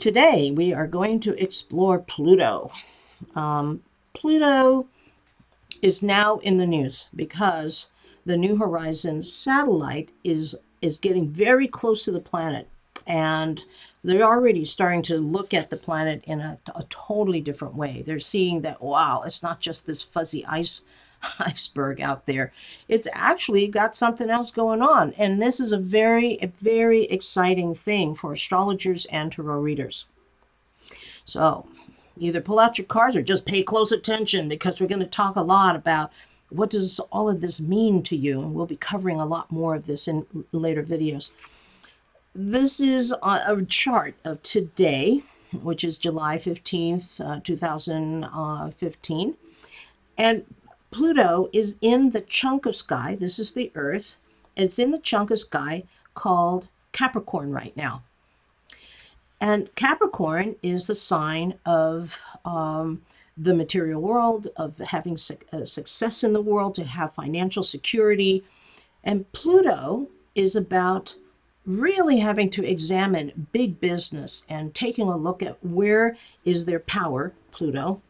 Today we are going to explore Pluto. Pluto is now in the news because the New Horizons satellite is getting very close to the planet, and they're already starting to look at the planet in a totally different way. They're seeing that, wow, it's not just this fuzzy iceberg out there. It's actually got something else going on, and this is a very exciting thing for astrologers and tarot readers. So either pull out your cards or just pay close attention, because we're going to talk a lot about what does all of this mean to you, and we'll be covering a lot more of this in later videos. This is a chart of today, which is July 15th, 2015, and Pluto is in the chunk of sky. This is the Earth. It's in the chunk of sky called Capricorn right now. And Capricorn is the sign of the material world, of having success in the world, to have financial security. And Pluto is about really having to examine big business and taking a look at where is their power, Pluto,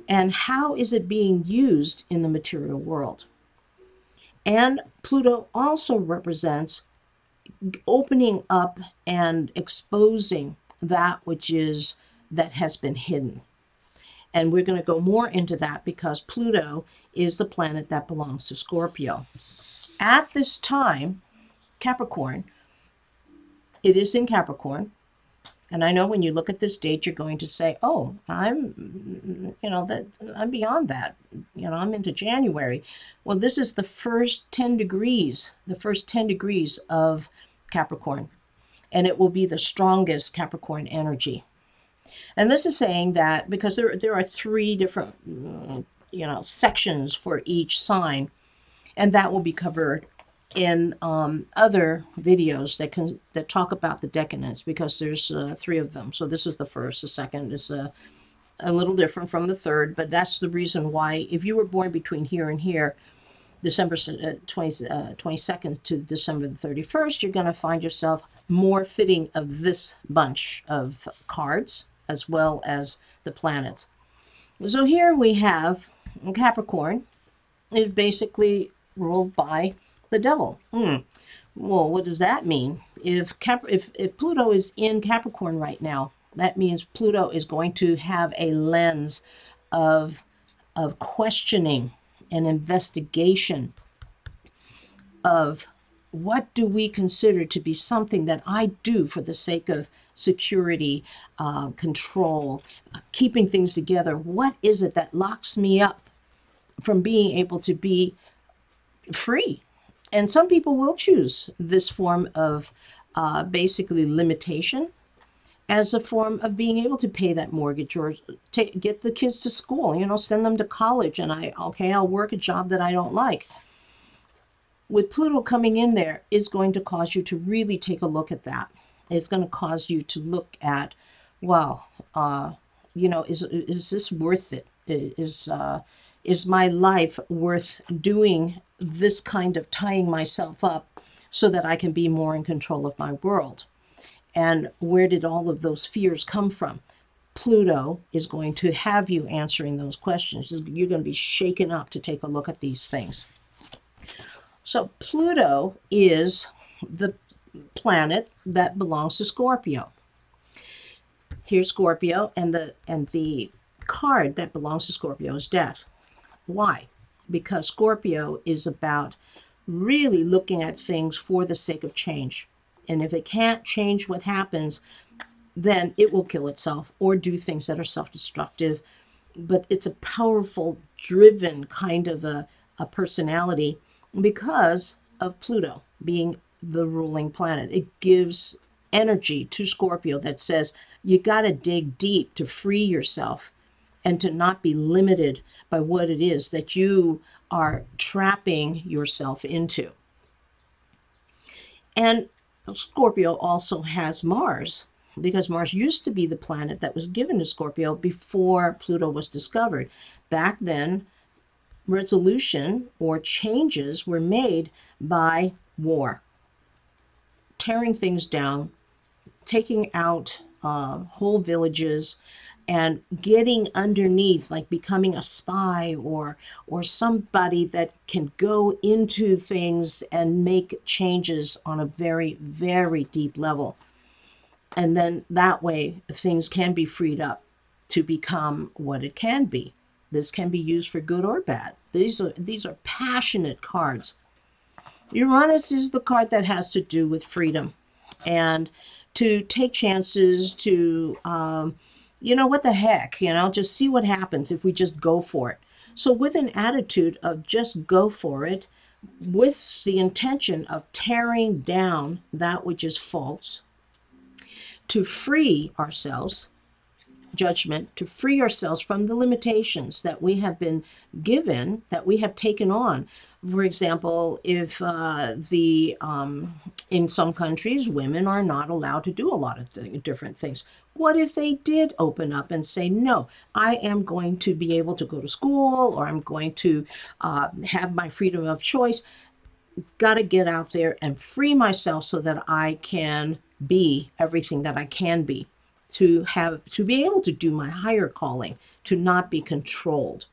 and how is it being used in the material world. And Pluto also represents opening up and exposing that has been hidden. And we're going to go more into that because Pluto is the planet that belongs to Scorpio. At this time, Capricorn, it is in Capricorn. And I know when you look at this date, you're going to say, oh, I'm beyond that. I'm into January. Well, this is the first 10 degrees of Capricorn, and it will be the strongest Capricorn energy. And this is saying that because there are three different, sections for each sign, and that will be covered in other videos that talk about the decadence, because there's three of them. So this is the first. The second is a little different from the third, but that's the reason why if you were born between here and here, December 22nd to December the 31st, you're going to find yourself more fitting of this bunch of cards as well as the planets. So here we have Capricorn is basically ruled by the devil. Well, what does that mean? If Pluto is in Capricorn right now, that means Pluto is going to have a lens of questioning and investigation of what do we consider to be something that I do for the sake of security, control, keeping things together. What is it that locks me up from being able to be free? And some people will choose this form of basically limitation as a form of being able to pay that mortgage or get the kids to school, send them to college, and I'll work a job that I don't like. With Pluto coming in there, it's going to cause you to really take a look at that. It's going to cause you to look at, wow, is this worth it? Is my life worth doing this kind of tying myself up so that I can be more in control of my world? And where did all of those fears come from? Pluto is going to have you answering those questions. You're going to be shaken up to take a look at these things. So Pluto is the planet that belongs to Scorpio. Here's Scorpio, and the card that belongs to Scorpio is death. Why? Because Scorpio is about really looking at things for the sake of change. And if it can't change what happens, then it will kill itself or do things that are self-destructive. But it's a powerful, driven kind of a personality because of Pluto being the ruling planet. It gives energy to Scorpio that says you got to dig deep to free yourself and to not be limited by what it is that you are trapping yourself into. And Scorpio also has Mars, because Mars used to be the planet that was given to Scorpio before Pluto was discovered. Back then, resolution or changes were made by war, tearing things down, taking out whole villages and getting underneath, like becoming a spy or somebody that can go into things and make changes on a very, very deep level. And then that way things can be freed up to become what it can be. This can be used for good or bad. These are passionate cards. Uranus is the card that has to do with freedom and to take chances, to what the heck, just see what happens if we just go for it. So with an attitude of just go for it, with the intention of tearing down that which is false, to free ourselves, judgment, to free ourselves from the limitations that we have been given, that we have taken on. For example, if in some countries, women are not allowed to do a lot of different things. What if they did open up and say, no, I am going to be able to go to school, or I'm going to have my freedom of choice? Got to get out there and free myself so that I can be everything that I can be, to be able to do my higher calling, to not be controlled.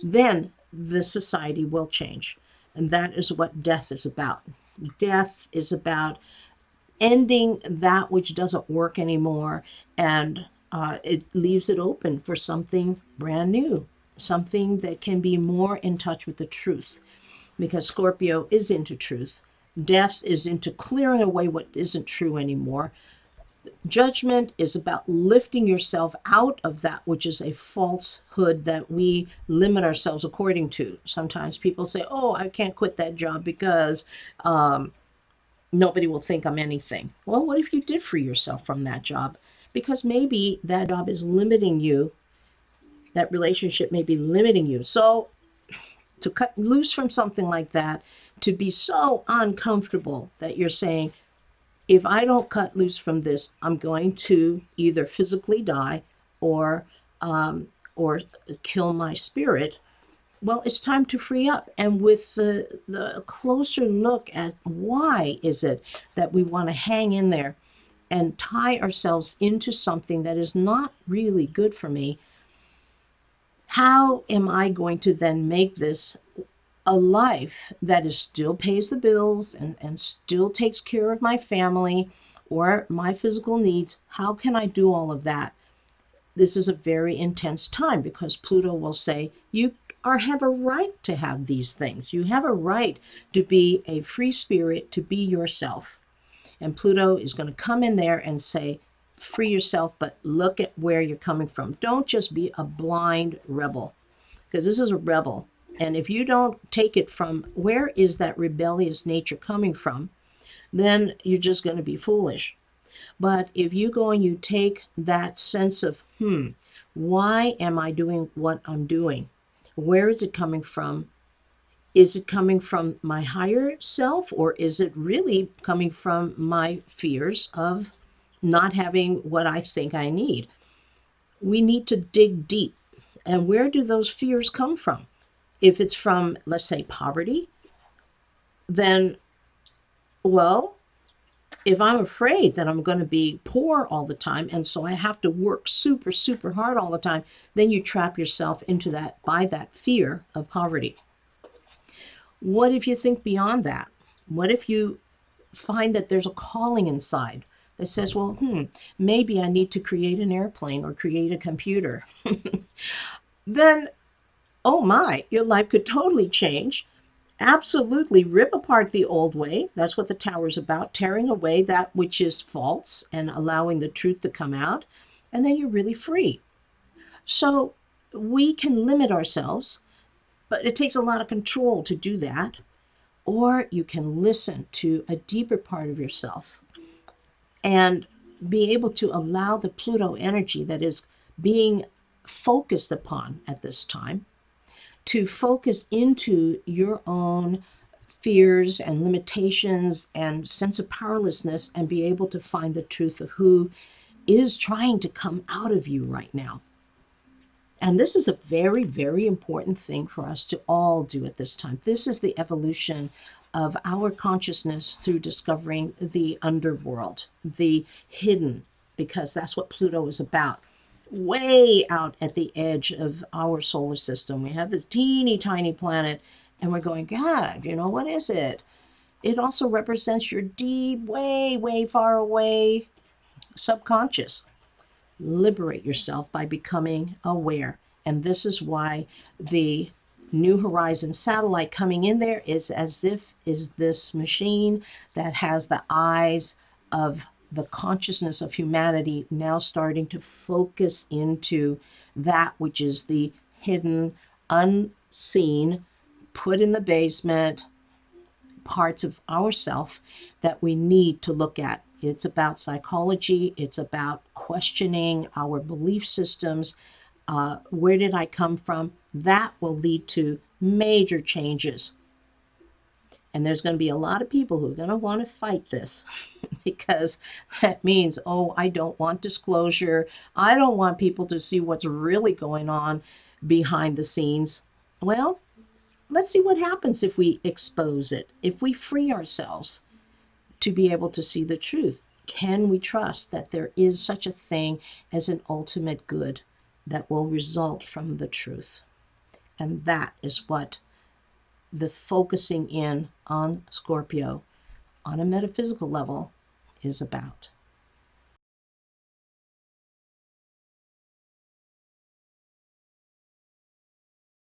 Then the society will change. And that is what death is about. Death is about ending that which doesn't work anymore, and it leaves it open for something brand new, something that can be more in touch with the truth. Because Scorpio is into truth. Death is into clearing away what isn't true anymore. Judgment is about lifting yourself out of that which is a falsehood that we limit ourselves according to. Sometimes people say, oh, I can't quit that job because nobody will think I'm anything. Well, what if you did free yourself from that job? Because maybe that job is limiting you. That relationship may be limiting you. So to cut loose from something like that, to be so uncomfortable that you're saying, if I don't cut loose from this, I'm going to either physically die or kill my spirit. Well, it's time to free up. And with the closer look at why is it that we want to hang in there and tie ourselves into something that is not really good for me, how am I going to then make this a life that is still pays the bills and still takes care of my family or my physical needs? How can I do all of that? This is a very intense time, because Pluto will say you have a right to have these things. You have a right to be a free spirit, to be yourself. And Pluto is going to come in there and say, free yourself, but look at where you're coming from. Don't just be a blind rebel, because this is a rebel. And if you don't take it from where is that rebellious nature coming from, then you're just going to be foolish. But if you go and you take that sense of, why am I doing what I'm doing? Where is it coming from? Is it coming from my higher self, or is it really coming from my fears of not having what I think I need? We need to dig deep. And where do those fears come from? If it's from, let's say, poverty, then, well, if I'm afraid that I'm going to be poor all the time, and so I have to work super, super hard all the time, then you trap yourself into that by that fear of poverty. What if you think beyond that? What if you find that there's a calling inside that says, well, maybe I need to create an airplane or create a computer? Then, oh my, your life could totally change. Absolutely rip apart the old way. That's what the Tower is about, tearing away that which is false and allowing the truth to come out. And then you're really free. So we can limit ourselves, but it takes a lot of control to do that. Or you can listen to a deeper part of yourself and be able to allow the Pluto energy that is being focused upon at this time to focus into your own fears and limitations and sense of powerlessness, and be able to find the truth of who is trying to come out of you right now. And this is a very, very important thing for us to all do at this time. This is the evolution of our consciousness through discovering the underworld, the hidden because that's what Pluto is about. Way out at the edge of our solar system, we have this teeny tiny planet, and we're going, God, what is it? It also represents your deep, way, way far away subconscious. Liberate yourself by becoming aware. And this is why the New Horizon satellite coming in there is as if is this machine that has the eyes of the consciousness of humanity now starting to focus into that which is the hidden, unseen, put in the basement parts of ourself that we need to look at. It's about psychology. It's about questioning our belief systems. Where did I come from? That will lead to major changes. And there's going to be a lot of people who are going to want to fight this because that means, oh, I don't want disclosure. I don't want people to see what's really going on behind the scenes. Well, let's see what happens if we expose it, if we free ourselves to be able to see the truth. Can we trust that there is such a thing as an ultimate good that will result from the truth? And that is what the focusing in on Scorpio on a metaphysical level is about.